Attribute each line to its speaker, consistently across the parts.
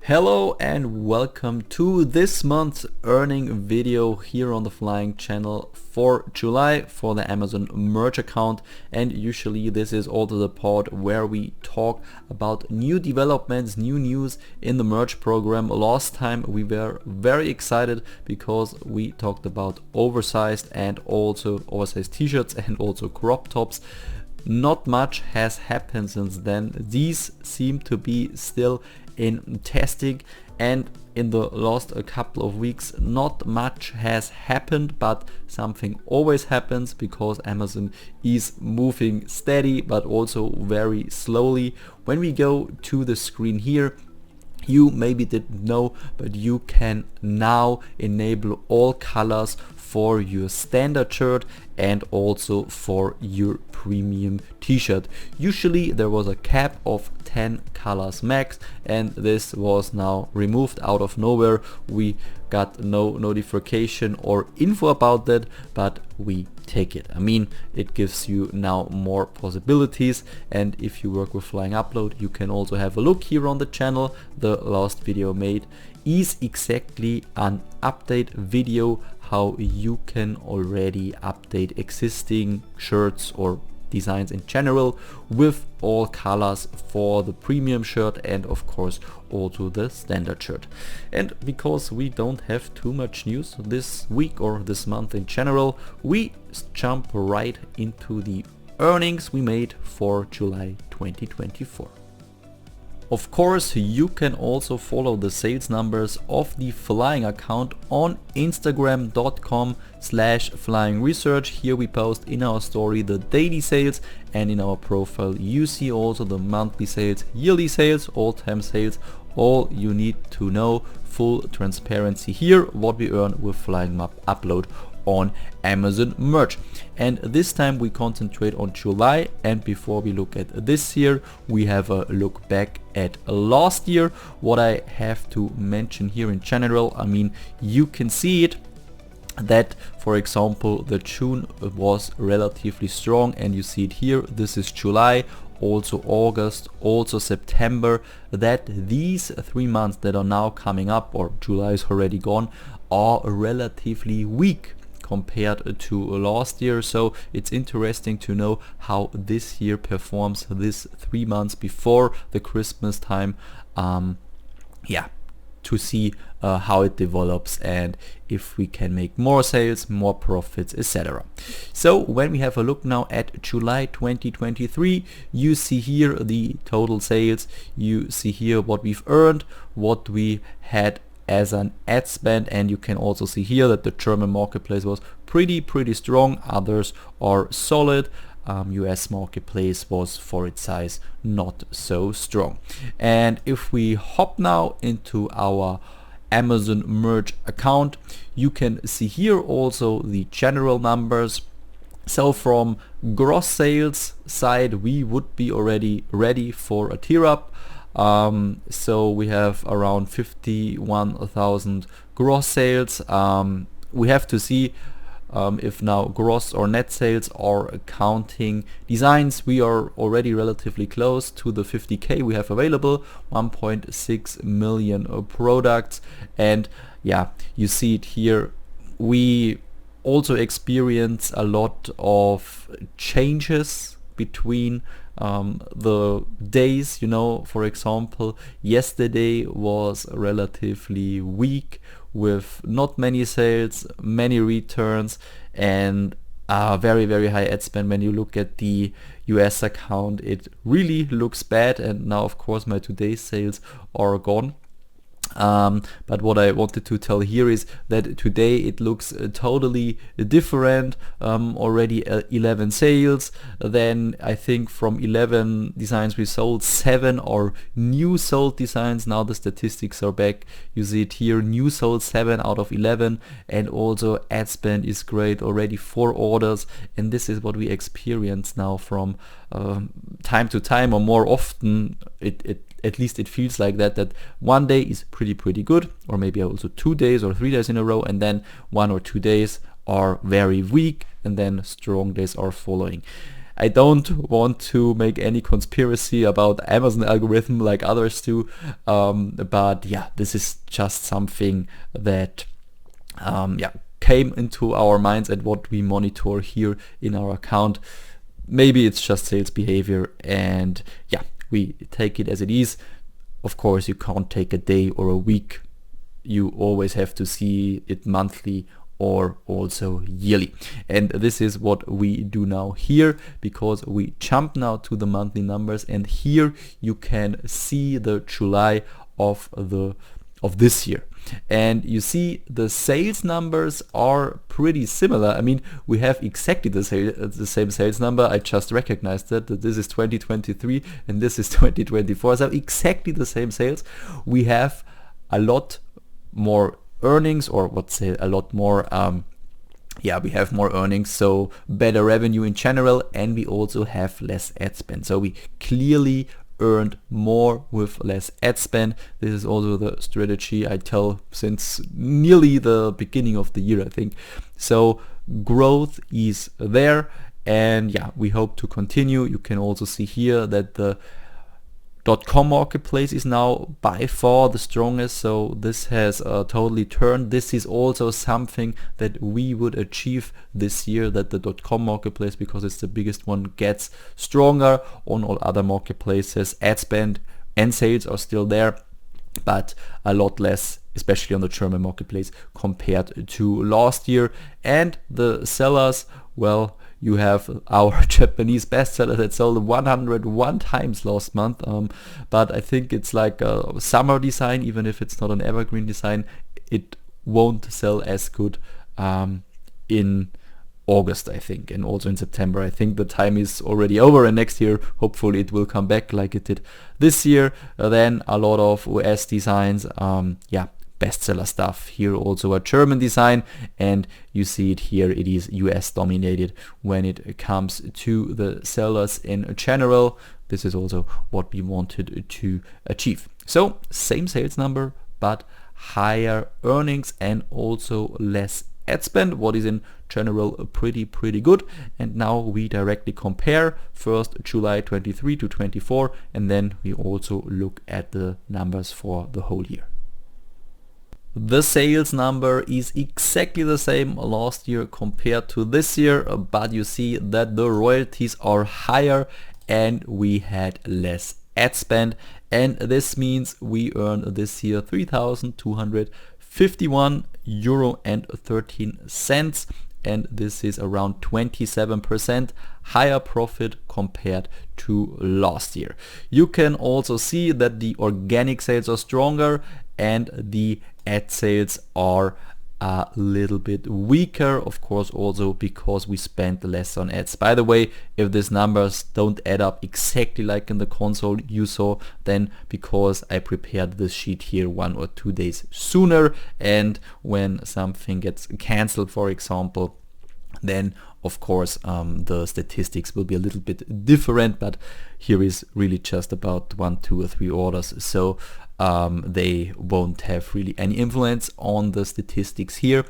Speaker 1: Hello and welcome to this month's earning video here on the Flying channel for July for the Amazon merch account. And usually this is also the part where we talk about new developments, new news in the merch program. Last time we were very excited because we talked about oversized t-shirts and also crop tops. Not much has happened since then. These seem to be still in testing, and in the last couple of weeks not much has happened, but something always happens because Amazon is moving steady but also very slowly. When we go to the screen here, you maybe didn't know, but you can now enable all colors for your standard shirt and also for your premium t-shirt. Usually there was a cap of 10 colors max, and this was now removed out of nowhere. We got no notification or info about that, but we take it. I mean, it gives you now more possibilities, and if you work with Flying Upload, you can also have a look here on the channel. The last video made is exactly an update video how you can already update existing shirts or designs in general with all colors for the premium shirt and of course also the standard shirt. And because we don't have too much news this week or this month in general, we jump right into the earnings we made for July 2024. Of course, you can also follow the sales numbers of the Flying account on instagram.com/flyingresearch. Here we post in our story the daily sales, and in our profile you see also the monthly sales, yearly sales, all-time sales, all you need to know. Full transparency here, what we earn with Flying Upload on Amazon merch. And this time we concentrate on July, and before we look at this year we have a look back at last year. What I have to mention here in general, I mean, you can see it that for example the June was relatively strong, and you see it here. This is July, also August, also September, that these 3 months that are now coming up, or July is already gone, are relatively weak compared to last year. So it's interesting to know how this year performs, this 3 months before the Christmas time, to see how it develops and if we can make more sales, more profits, etc. So when we have a look now at July 2023, you see here the total sales, you see here what we've earned, what we had as an ad spend, and you can also see here that the German marketplace was pretty strong. Others are solid. US marketplace was for its size not so strong. And if we hop now into our Amazon merch account, you can see here also the general numbers. So from gross sales side we would be already ready for a tier up. So we have around 51,000 gross sales. We have to see if now gross or net sales are counting designs. We are already relatively close to the 50k we have available, 1.6 million products. And yeah, you see it here. We also experience a lot of changes between the days. You know, for example, yesterday was relatively weak with not many sales, many returns, and very high ad spend. When you look at the US account, it really looks bad, and now of course my today's sales are gone. But what I wanted to tell here is that today it looks totally different. Already 11 sales, then I think from 11 designs we sold, 7 are new sold designs. Now the statistics are back, you see it here, new sold 7 out of 11, and also ad spend is great, already 4 orders. And this is what we experience now from time to time, or more often. At least it feels like that one day is pretty good, or maybe also 2 days or 3 days in a row, and then 1 or 2 days are very weak, and then strong days are following. I don't want to make any conspiracy about Amazon algorithm like others do, but yeah, this is just something that came into our minds and what we monitor here in our account. Maybe it's just sales behavior, and yeah, we take it as it is. Of course, you can't take a day or a week. You always have to see it monthly or also yearly. And this is what we do now here, because we jump now to the monthly numbers, and here you can see the July of this year. And you see the sales numbers are pretty similar. I mean, we have exactly the same sales number. I just recognized that this is 2023 and this is 2024. So exactly the same sales. We have a lot more earnings, or let's say a lot more we have more earnings, so better revenue in general, and we also have less ad spend. So we clearly earned more with less ad spend. This is also the strategy I tell since nearly the beginning of the year, I think. So growth is there, and yeah, we hope to continue. You can also see here that the .com marketplace is now by far the strongest, so this has totally turned. This is also something that we would achieve this year, that the .com marketplace, because it's the biggest one, gets stronger. On all other marketplaces, ad spend and sales are still there, but a lot less, especially on the German marketplace, compared to last year. And the sellers, well, you have our Japanese bestseller that sold 101 times last month, but I think it's like a summer design. Even if it's not an evergreen design, it won't sell as good in August, I think, and also in September. I think the time is already over, and next year hopefully it will come back like it did this year. Then a lot of US designs, bestseller stuff. Here also a German design, and you see it here, it is US dominated when it comes to the sellers in general. This is also what we wanted to achieve. So same sales number, but higher earnings and also less ad spend, what is in general pretty good. And now we directly compare first July 23 to 24, and then we also look at the numbers for the whole year. The sales number is exactly the same last year compared to this year, but you see that the royalties are higher and we had less ad spend, and this means we earned this year 3,251 euro and 13 cents, and this is around 27% higher profit compared to last year. You can also see that the organic sales are stronger and the ad sales are a little bit weaker, of course, also because we spent less on ads. By the way, if these numbers don't add up exactly like in the console you saw, then because I prepared this sheet here 1 or 2 days sooner, and when something gets cancelled, for example, then of course the statistics will be a little bit different, but here is really just about 1, 2 or 3 orders, so they won't have really any influence on the statistics here.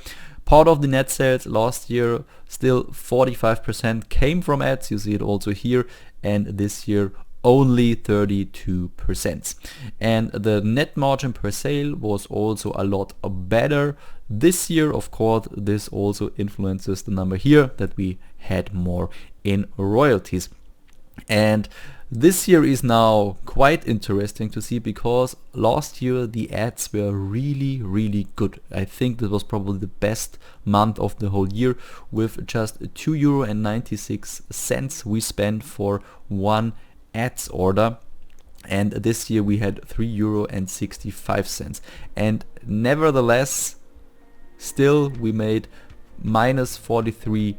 Speaker 1: Part of the net sales last year, still 45% came from ads, you see it also here, and this year only 32%. And the net margin per sale was also a lot better this year. Of course, this also influences the number here, that we had more in royalties. And this year is now quite interesting to see, because last year the ads were really good. I think that was probably the best month of the whole year, with just €2.96 we spent for one ads order, and this year we had €3.65, and nevertheless still we made minus 43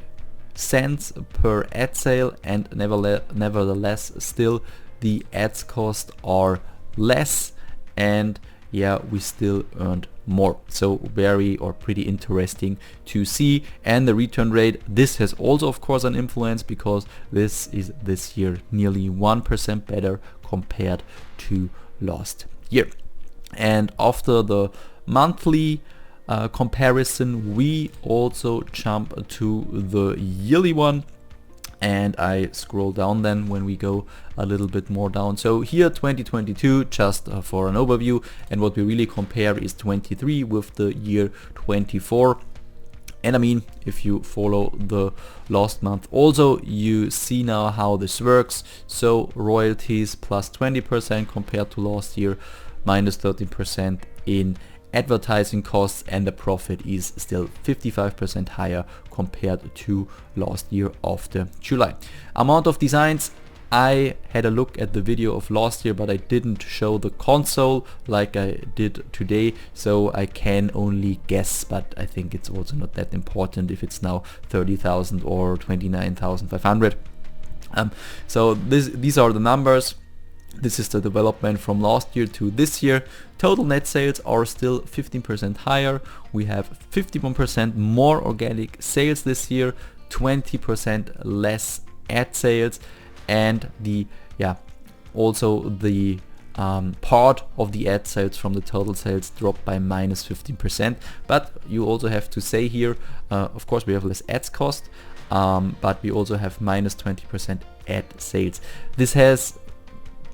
Speaker 1: cents per ad sale, and nevertheless still the ads cost are less, and yeah, we still earned more. So very or pretty interesting to see. And the return rate, this has also of course an influence, because this is this year nearly 1% better compared to last year. And after the monthly comparison, we also jump to the yearly one. and I scroll down then when we go a little bit more down. So here 2022, just for an overview, and what we really compare is 23 with the year 24. And I mean, if you follow the last month also, you see now how this works. So royalties plus 20% compared to last year, minus 13% in advertising costs, and the profit is still 55% higher compared to last year after July. Amount of designs, I had a look at the video of last year, but I didn't show the console like I did today, so I can only guess, but I think it's also not that important if it's now 30,000 or 29,500. So these are the numbers. This is the development from last year to this year. Total net sales are still 15% higher. We have 51% more organic sales this year, 20% less ad sales, and the also the part of the ad sales from the total sales dropped by minus 15%. But you also have to say here, of course we have less ads cost, but we also have minus 20% ad sales. This has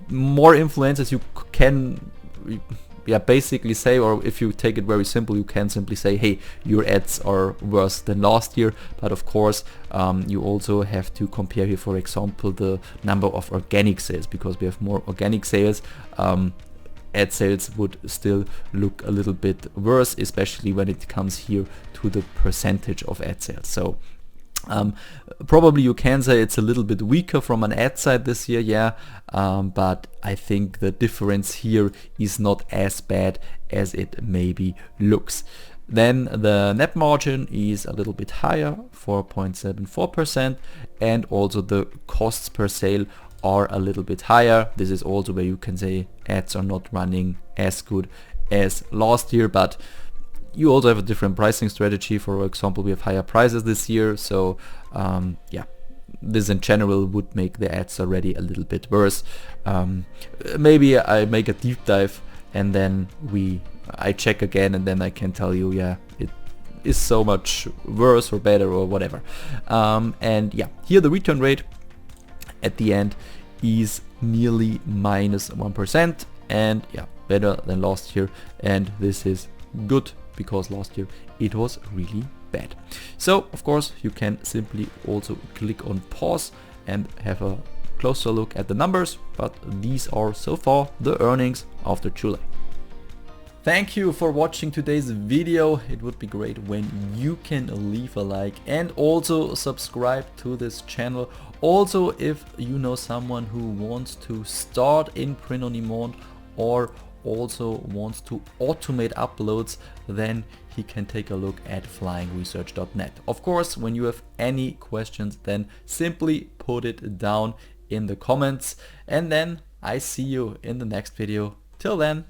Speaker 1: more influence, as you can basically say, or if you take it very simple, you can simply say, hey, your ads are worse than last year. But of course you also have to compare here, for example, the number of organic sales, because we have more organic sales. Ad sales would still look a little bit worse, especially when it comes here to the percentage of ad sales. So probably you can say it's a little bit weaker from an ad side this year, but I think the difference here is not as bad as it maybe looks. Then the net margin is a little bit higher, 4.74%, and also the costs per sale are a little bit higher. This is also where you can say ads are not running as good as last year, but you also have a different pricing strategy. For example, we have higher prices this year, so this in general would make the ads already a little bit worse. Maybe I make a deep dive and then I check again, and then I can tell you, it is so much worse or better or whatever. And here the return rate at the end is nearly minus 1%, and better than last year, and this is good because last year it was really bad. So of course you can simply also click on pause and have a closer look at the numbers, but these are so far the earnings after July. Thank you for watching today's video. It would be great when you can leave a like and also subscribe to this channel. Also, if you know someone who wants to start in print-on-demand or also wants to automate uploads, then he can take a look at flyingresearch.net. Of course, when you have any questions, then simply put it down in the comments, and then I see you in the next video. Till then,